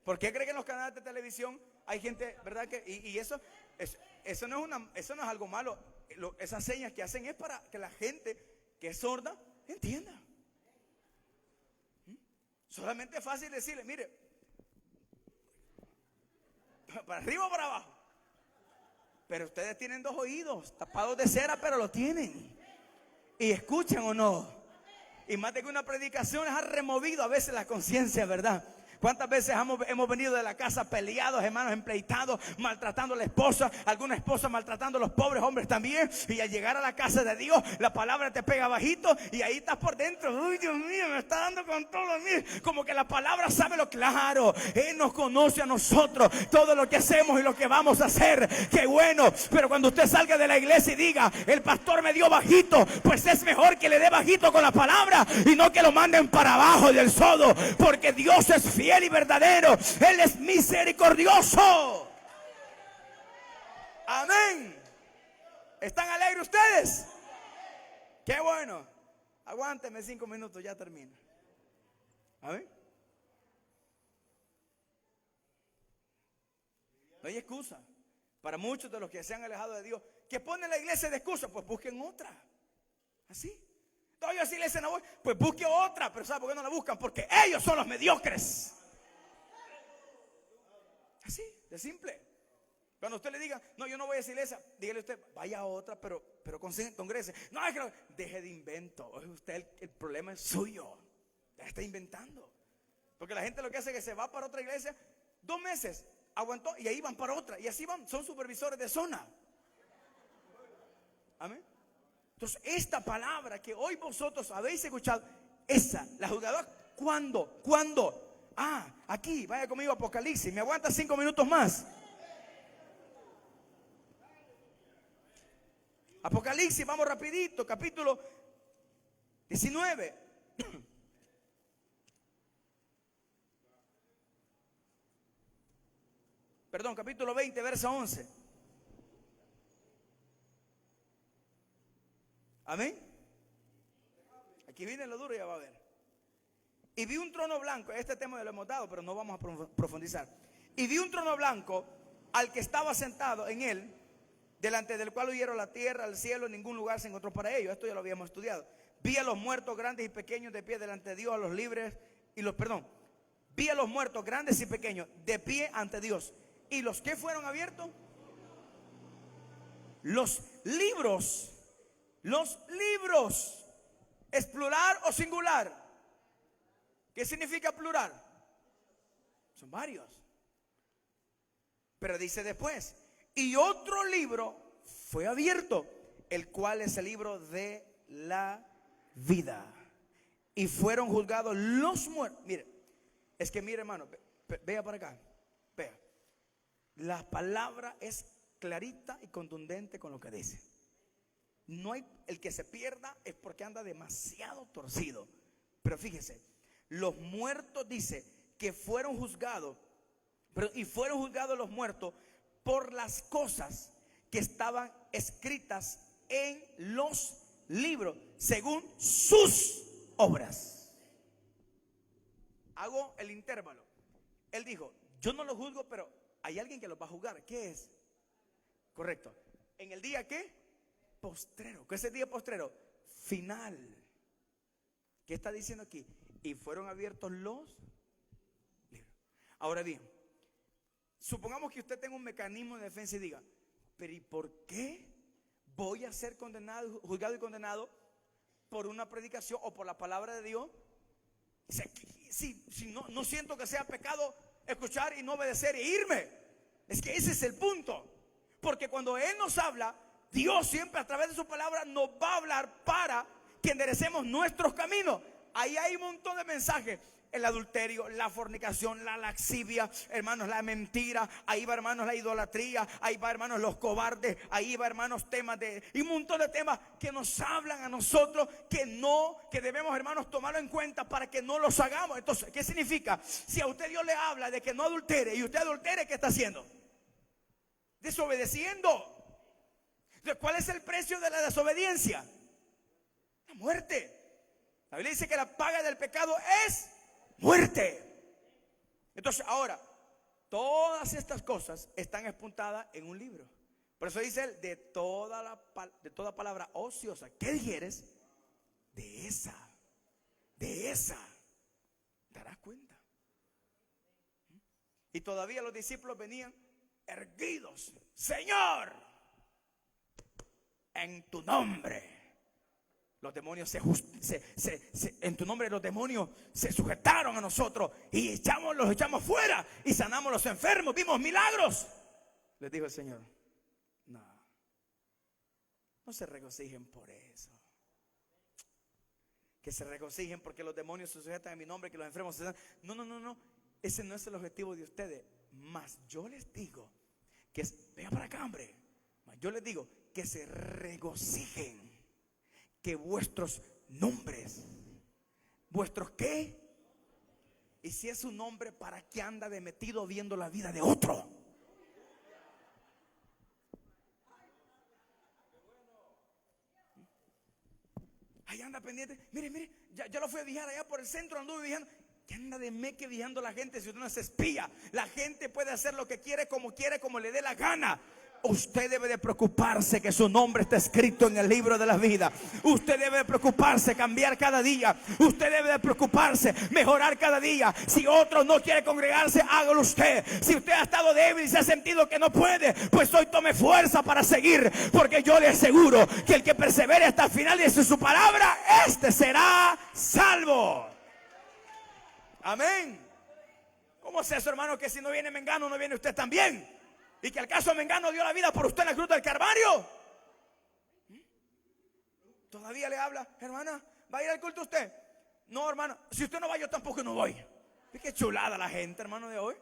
¿por qué cree que en los canales de televisión hay gente, verdad que y eso no es algo malo? Esas señas que hacen es para que la gente que es sorda entienda. Solamente es fácil decirle, mire, para arriba o para abajo. Pero ustedes tienen dos oídos tapados de cera, pero lo tienen. Y escuchan o no. Y más de que una predicación les ha removido a veces la conciencia, ¿verdad? ¿Cuántas veces hemos venido de la casa peleados, hermanos, empleitados, maltratando a la esposa, alguna esposa maltratando a los pobres hombres también? Y al llegar a la casa de Dios, la palabra te pega bajito y ahí estás por dentro. Uy, Dios mío, me está dando con todo mí. Como que la palabra sabe lo claro. Él nos conoce a nosotros, todo lo que hacemos y lo que vamos a hacer. Qué bueno. Pero cuando usted salga de la iglesia y diga, el pastor me dio bajito, pues es mejor que le dé bajito con la palabra y no que lo manden para abajo del sodo. Porque Dios es fiel y verdadero. Él es misericordioso. Amén. ¿Están alegres ustedes? Qué bueno. Aguántenme 5 minutos, ya termino. Amén. No hay excusa. Para muchos de los que se han alejado de Dios, que ponen la iglesia de excusa, pues busquen otra. Así. Todavía si la iglesia no voy, pues busque otra. Pero ¿sabe por qué no la buscan? Porque ellos son los mediocres. Así, de simple. Cuando usted le diga, no, yo no voy a esa iglesia, dígale usted, vaya a otra, pero congrese. No, es que deje de invento. Usted, el problema es suyo. Ya está inventando. Porque la gente lo que hace es que se va para otra iglesia, 2 meses, aguantó y ahí van para otra. Y así van, son supervisores de zona. Amén. Entonces, esta palabra que hoy vosotros habéis escuchado, esa, la juzgadora, ¿cuándo? Aquí, vaya conmigo a Apocalipsis. ¿Me aguanta 5 minutos más? Apocalipsis, vamos rapidito, capítulo 19. Perdón, capítulo 20, verso 11. Amén. Aquí viene lo duro, ya va a ver. Y vi un trono blanco. Este tema ya lo hemos dado, pero no vamos a profundizar. Y vi un trono blanco al que estaba sentado en él, delante del cual huyeron la tierra, el cielo, en ningún lugar se encontró para ellos. Esto ya lo habíamos estudiado. Vi a los muertos grandes y pequeños de pie delante de Dios, a los libres y los, vi a los muertos grandes y pequeños de pie ante Dios. ¿Y los que fueron abiertos? Los libros. ¿Es plural o singular? ¿Qué significa plural? Son varios. Pero dice después, y otro libro fue abierto, el cual es el libro de la vida. Y fueron juzgados los muertos. Mire, es que mire, hermano, vea para acá. Vea. La palabra es clarita y contundente con lo que dice. No hay, el que se pierda es porque anda demasiado torcido. Pero fíjese, los muertos dice que fueron juzgados, y fueron juzgados los muertos por las cosas que estaban escritas en los libros según sus obras. Hago el intervalo. Él dijo, yo no lo juzgo, pero hay alguien que los va a juzgar. ¿Qué es? Correcto. ¿En el día qué? Postrero. ¿Qué es el día postrero? Final. ¿Qué está diciendo aquí? Y fueron abiertos los libros. Ahora bien, supongamos que usted tenga un mecanismo de defensa y diga, pero ¿y por qué voy a ser condenado, juzgado y condenado por una predicación o por la palabra de Dios? Si no siento que sea pecado escuchar y no obedecer e irme. Es que ese es el punto. Porque cuando Él nos habla, Dios siempre a través de su palabra nos va a hablar para que enderecemos nuestros caminos. Ahí hay un montón de mensajes. El adulterio, la fornicación, la laxivia, hermanos, la mentira. Ahí va, hermanos, la idolatría. Ahí va, hermanos, los cobardes. Ahí va, hermanos, temas y un montón de temas que nos hablan a nosotros que debemos, hermanos, tomarlo en cuenta para que no los hagamos. Entonces, ¿qué significa? Si a usted Dios le habla de que no adultere y usted adultere, ¿qué está haciendo? Desobedeciendo. Entonces, ¿cuál es el precio de la desobediencia? La muerte. La Biblia dice que la paga del pecado es muerte. Entonces ahora, todas estas cosas están apuntadas en un libro. Por eso dice él, de toda palabra ociosa que dijeres, de esa darás cuenta. Y todavía los discípulos venían erguidos. Señor, en tu nombre. Los demonios en tu nombre los demonios se sujetaron a nosotros y los echamos fuera y sanamos a los enfermos, vimos milagros. Les dijo el Señor, no se regocijen por eso. Que se regocijen porque los demonios se sujetan en mi nombre, que los enfermos se sanan. No. Ese no es el objetivo de ustedes. Mas yo les digo que, venga para acá, hombre. Mas yo les digo que se regocijen. Que vuestros nombres, ¿vuestros qué? Y si es un nombre, ¿para qué anda de metido viendo la vida de otro? Ahí anda pendiente. Mire, ya lo fui a vigiar allá por el centro, anduve vigiando. ¿Qué anda de meque vigiando a la gente si usted no es espía? La gente puede hacer lo que quiere, como le dé la gana. Usted debe de preocuparse que su nombre está escrito en el libro de la vida. Usted debe de preocuparse, cambiar cada día. Usted debe de preocuparse, mejorar cada día. Si otro no quiere congregarse, hágalo usted. Si usted ha estado débil y se ha sentido que no puede, pues hoy tome fuerza para seguir. Porque yo le aseguro que el que persevere hasta el final y dice su palabra, este será salvo. Amén. ¿Cómo es eso, hermano? Que si no viene Mengano, no viene usted también. Y que al caso Mengano dio la vida por usted en la cruz del Calvario. Todavía le habla, hermana, ¿va a ir al culto usted? No, hermana, si usted no va, yo tampoco no voy. ¿Y qué chulada la gente, hermano, de hoy?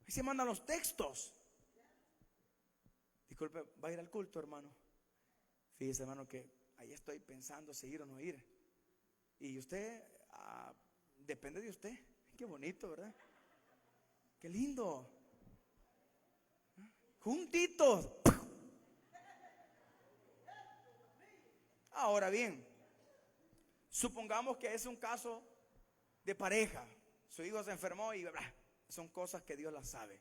Ahí se mandan los textos. Disculpe, ¿va a ir al culto, hermano? Fíjese, hermano, que ahí estoy pensando si ir o no ir. Y usted, depende de usted. Qué bonito, ¿verdad? Qué lindo. Juntitos. Ahora bien, supongamos que es un caso de pareja. Su hijo se enfermó y son cosas que Dios las sabe.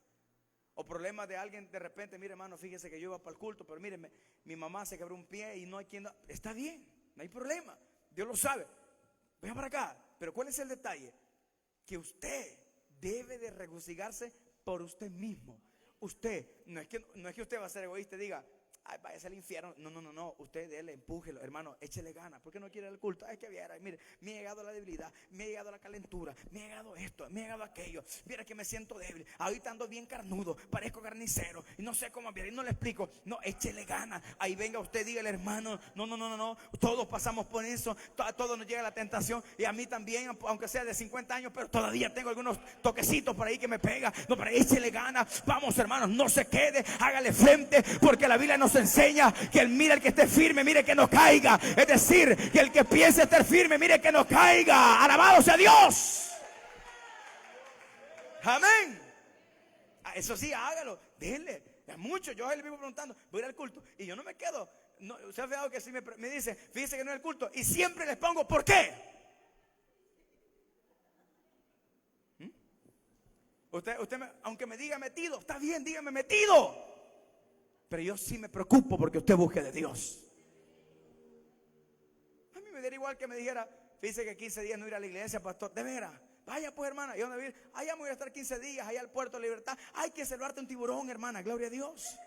O problemas de alguien de repente, mire, hermano, fíjese que yo iba para el culto, pero mire, mi mamá se quebró un pie y no hay quien. Está bien, no hay problema. Dios lo sabe. Venga para acá. Pero ¿cuál es el detalle? Que usted debe de regocijarse por usted mismo. Usted, no es que usted va a ser egoísta y diga, ay, váyase al infierno. No. Usted déle, empújelo, hermano, échele ganas. ¿Por qué no quiere el culto? Es que viera, mire, me ha llegado la debilidad, me ha llegado la calentura, me ha llegado esto, me ha llegado aquello. Mira que me siento débil. Ahorita ando bien carnudo, parezco carnicero y no sé cómo viera. Y no le explico. No, échele ganas. Ahí venga usted, dígale, hermano, no. Todos pasamos por eso. Todos nos llega la tentación. Y a mí también, aunque sea de 50 años, pero todavía tengo algunos toquecitos por ahí que me pega. No, pero échele ganas. Vamos, hermanos, no se quede, hágale frente, porque la Biblia nos enseña que el que esté firme, mire que no caiga. Es decir, que el que piense estar firme, mire que no caiga. Alabado sea Dios. Amén. Eso sí, hágalo, déjenle. Es mucho. Yo le vivo preguntando, voy a ir al culto y yo no me quedo. No, usted ha fijado que si me dice, fíjese que no es el culto, y siempre les pongo, ¿por qué? Usted aunque me diga metido, está bien, dígame metido. Pero yo sí me preocupo porque usted busque de Dios. A mí me daría igual que me dijera, fíjese que 15 días no ir a la iglesia, pastor. De veras, vaya pues, hermana. ¿Y dónde voy a ir? Allá me voy a estar 15 días, allá al Puerto de Libertad. Hay que salvarte un tiburón, hermana, gloria a Dios.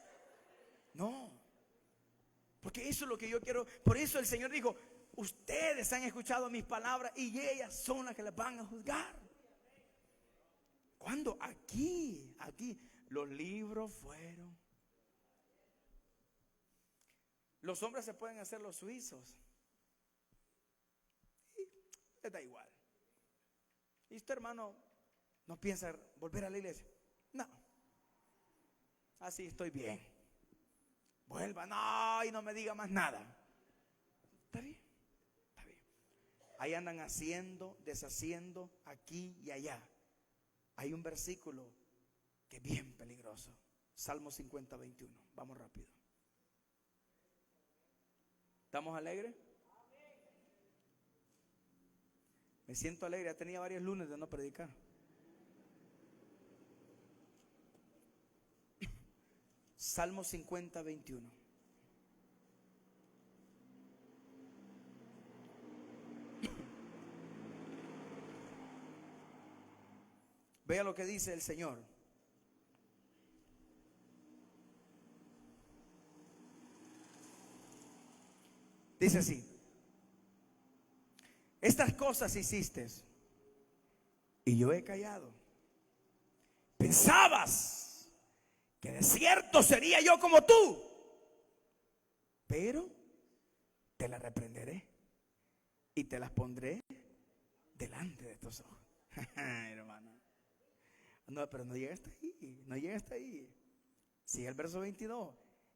No, porque eso es lo que yo quiero. Por eso el Señor dijo, ustedes han escuchado mis palabras y ellas son las que les van a juzgar. ¿Cuándo? Aquí los libros fueron. Los hombres se pueden hacer los suizos y les da igual. ¿Y usted, hermano, no piensa volver a la iglesia? No, así estoy bien. Vuelva, no, y no me diga más nada. Está bien. Ahí andan haciendo, deshaciendo, aquí y allá. Hay un versículo que es bien peligroso. Salmo 50, 21. Vamos rápido. ¿Estamos alegres? Me siento alegre. Ya tenía varios lunes de no predicar. Salmo 50, 21. Vea lo que dice el Señor. Dice así: estas cosas hiciste y yo he callado. Pensabas que de cierto sería yo como tú, pero te las reprenderé y te las pondré delante de tus ojos. Hermano, no, pero no llega hasta ahí, no llega hasta ahí. Sigue el verso 22.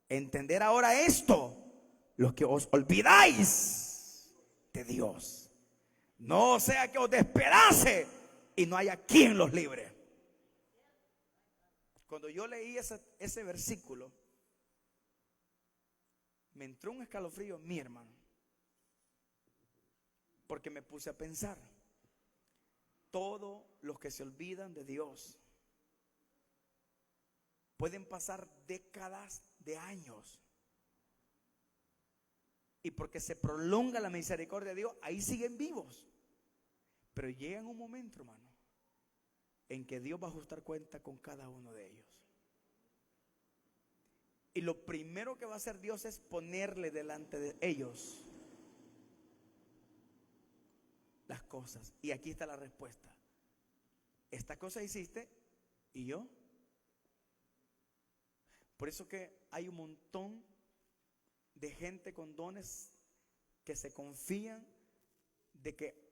Entender ahora esto, los que os olvidáis de Dios, no sea que os despedace y no haya quien los libre. Cuando yo leí ese versículo, me entró un escalofrío en mí, hermano, porque me puse a pensar: todos los que se olvidan de Dios pueden pasar décadas de años, y porque se prolonga la misericordia de Dios, ahí siguen vivos. Pero llega un momento, hermano, en que Dios va a ajustar cuenta con cada uno de ellos. Y lo primero que va a hacer Dios es ponerle delante de ellos las cosas. Y aquí está la respuesta: esta cosa hiciste y yo. Por eso que hay un montón de gente con dones que se confían de que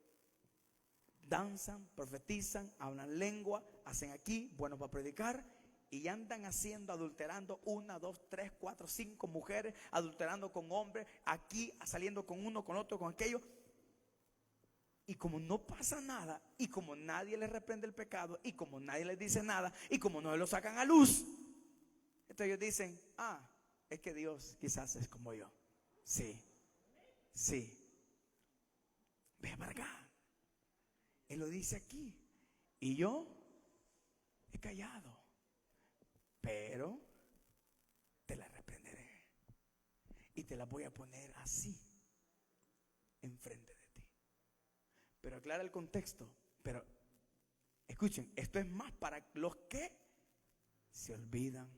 danzan, profetizan, hablan lengua, hacen aquí, bueno para predicar, y andan haciendo, adulterando 1, 2, 3, 4, 5 mujeres, adulterando con hombres, aquí saliendo con uno, con otro, con aquello. Y como no pasa nada, y como nadie les reprende el pecado, y como nadie les dice nada, y como no lo sacan a luz, entonces ellos dicen: ah, es que Dios quizás es como yo. Sí, sí. Ve para acá. Él lo dice aquí. Y yo he callado, pero te la reprenderé y te la voy a poner así enfrente de ti. Pero aclara el contexto. Pero escuchen, esto es más para los que se olvidan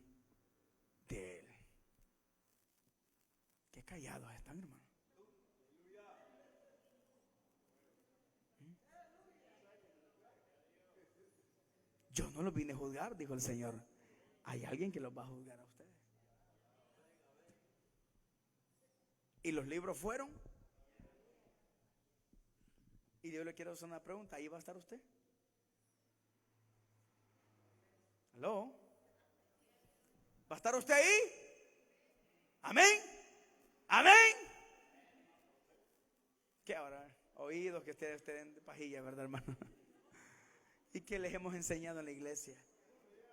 de Él. Qué callados están, hermano. Yo no los vine a juzgar, dijo el Señor. Hay alguien que los va a juzgar a ustedes. Y los libros fueron. Y yo le quiero hacer una pregunta: ¿ahí va a estar usted? ¿Aló? ¿Va a estar usted ahí? Amén. Amén. ¿Qué ahora? Oídos que ustedes den de pajilla, ¿verdad, hermano? ¿Y qué les hemos enseñado en la iglesia?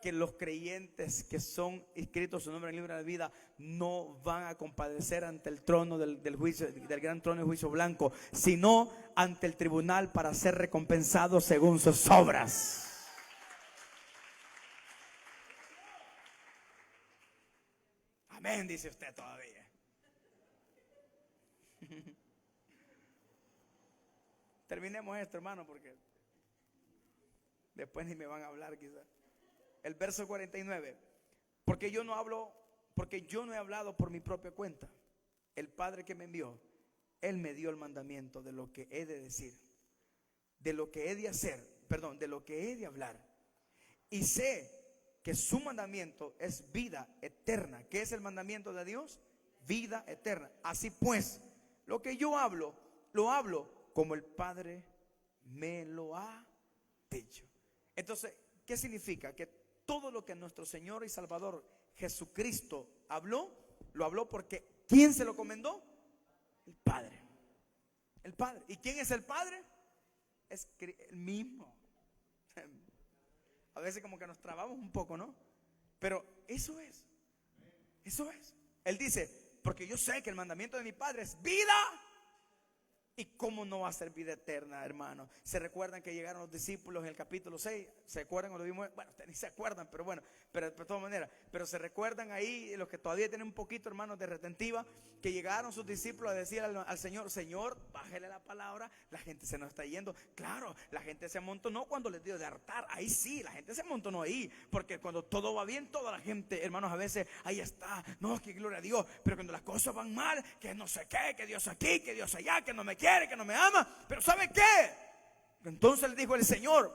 Que los creyentes que son inscritos su nombre en el libro de la vida no van a compadecer ante el trono del juicio, del gran trono del juicio blanco, sino ante el tribunal para ser recompensados según sus obras. Amén, dice usted todavía. Terminemos esto, hermano, porque después ni me van a hablar quizás. El verso 49. Porque yo no he hablado por mi propia cuenta. El Padre que me envió, Él me dio el mandamiento de lo que he de decir, de lo que he de hacer, de lo que he de hablar. Y sé que su mandamiento es vida eterna. ¿Qué es el mandamiento de Dios? Vida eterna. Así pues, lo que yo hablo, lo hablo como el Padre me lo ha dicho. Entonces, ¿qué significa? Que todo lo que nuestro Señor y Salvador Jesucristo habló, lo habló porque ¿quién se lo comendó? El Padre. El Padre. ¿Y quién es el Padre? Es el mismo. A veces como que nos trabamos un poco, ¿no? Pero eso es. Eso es. Él dice: porque yo sé que el mandamiento de mi Padre es vida ¿Y cómo no va a ser vida eterna, hermano? ¿Se recuerdan que llegaron los discípulos en el capítulo 6? ¿Se acuerdan cuando vimos? Bueno, ustedes ni se acuerdan, pero bueno, pero de todas maneras. Pero se recuerdan ahí, los que todavía tienen un poquito, hermanos, de retentiva, que llegaron sus discípulos a decir al Señor: Señor, bájele la palabra, la gente se nos está yendo. Claro, la gente se amontonó cuando les dio de hartar. Ahí sí, la gente se amontonó ahí. Porque cuando todo va bien, toda la gente, hermanos, a veces ahí está. No, que gloria a Dios. Pero cuando las cosas van mal, que no sé qué, que Dios aquí, que Dios allá, que no me quiere, que no me ama. Pero ¿sabe qué? Entonces le dijo el Señor: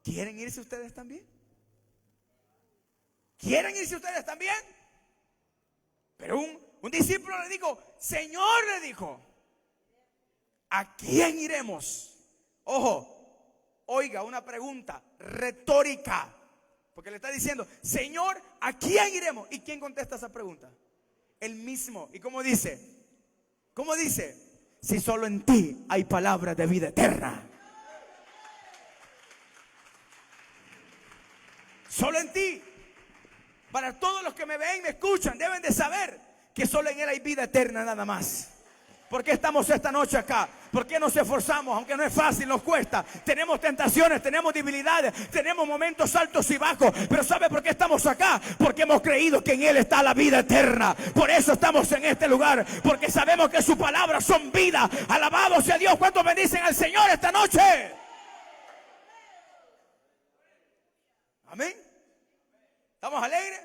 ¿quieren irse ustedes también? ¿Quieren irse ustedes también? Pero un discípulo le dijo: Señor, le dijo, ¿a quién iremos? Ojo, oiga, una pregunta retórica, porque le está diciendo: Señor, ¿a quién iremos? ¿Y quién contesta esa pregunta? Él mismo. ¿Y cómo dice? ¿Cómo dice? Si solo en ti hay palabras de vida eterna. Solo en ti. Para todos los que me ven y me escuchan, deben de saber que solo en Él hay vida eterna, nada más. ¿Por qué estamos esta noche acá? ¿Por qué nos esforzamos? Aunque no es fácil, nos cuesta. Tenemos tentaciones, tenemos debilidades, tenemos momentos altos y bajos. Pero ¿sabe por qué estamos acá? Porque hemos creído que en Él está la vida eterna. Por eso estamos en este lugar. Porque sabemos que sus palabras son vida. Alabado sea Dios. ¿Cuántos bendicen al Señor esta noche? Amén. ¿Estamos alegres?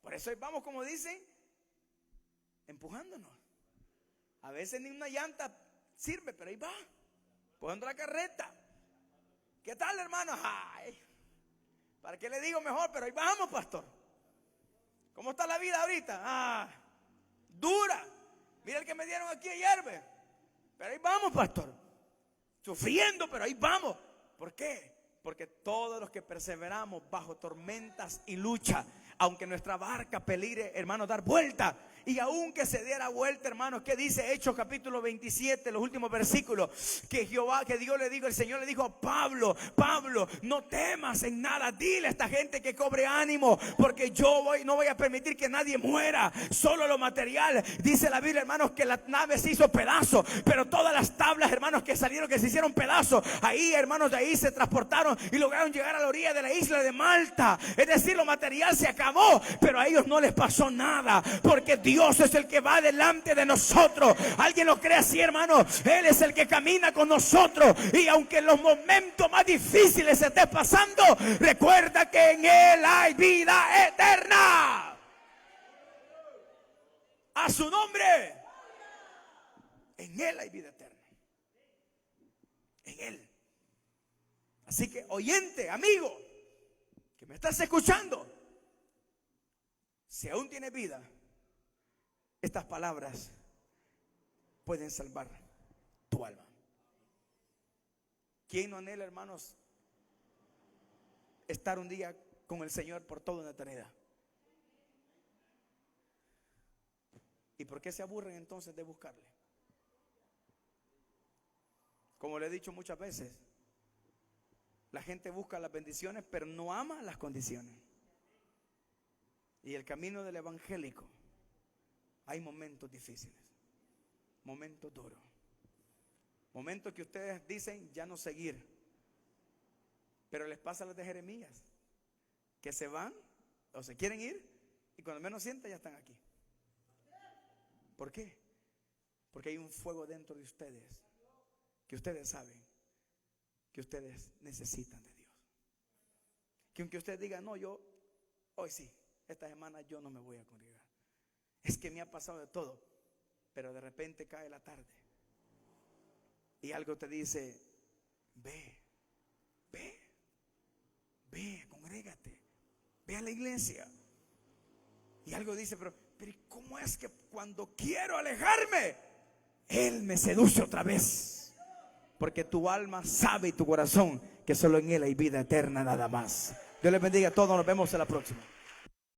Por eso vamos, como dicen, empujándonos. A veces ni una llanta sirve, pero ahí va, empujando la carreta. ¿Qué tal, hermano? Ay, ¿para qué le digo mejor? Pero ahí vamos, pastor. ¿Cómo está la vida ahorita? Dura. Mira el que me dieron aquí ayer, ¿ve? Pero ahí vamos, pastor. Sufriendo, pero ahí vamos. ¿Por qué? Porque todos los que perseveramos bajo tormentas y lucha, aunque nuestra barca peligre, hermano, dar vuelta, y aunque se diera vuelta, hermano, ¿qué dice Hechos capítulo 27, los últimos versículos? Que Dios le dijo, el Señor le dijo a Pablo: Pablo, no temas en nada, dile a esta gente que cobre ánimo, porque no voy a permitir que nadie muera, solo lo material. Dice la Biblia, hermanos, que la nave se hizo pedazo, pero todas las tablas, hermanos, que salieron, que se hicieron pedazos, ahí, hermanos, de ahí se transportaron y lograron llegar a la orilla de la isla de Malta. Es decir, lo material se acabó, pero a ellos no les pasó nada, porque Dios es el que va delante de nosotros. ¿Alguien lo cree así, hermano? Él es el que camina con nosotros, y aunque en los momentos más difíciles se esté pasando, recuerda que en Él hay vida eterna. A su nombre. En Él hay vida eterna. En Él. Así que, oyente, amigo, que me estás escuchando, si aún tienes vida, estas palabras pueden salvar tu alma. ¿Quién no anhela, hermanos, estar un día con el Señor por toda una eternidad? ¿Y por qué se aburren entonces de buscarle? Como le he dicho muchas veces, la gente busca las bendiciones, pero no ama las condiciones. Y el camino del evangélico, hay momentos difíciles, momentos duros, momentos que ustedes dicen ya no seguir. Pero les pasa a los de Jeremías, que se van o se quieren ir, y cuando menos sienten ya están aquí. ¿Por qué? Porque hay un fuego dentro de ustedes, que ustedes saben que ustedes necesitan de Dios. Que aunque usted diga: no, yo hoy sí, esta semana yo no me voy a congregar, es que me ha pasado de todo. Pero de repente cae la tarde y algo te dice: ve, congrégate, ve a la iglesia. Y algo dice: pero ¿cómo es que cuando quiero alejarme, Él me seduce otra vez? Porque tu alma sabe y tu corazón que solo en Él hay vida eterna, nada más. Dios les bendiga a todos, nos vemos en la próxima.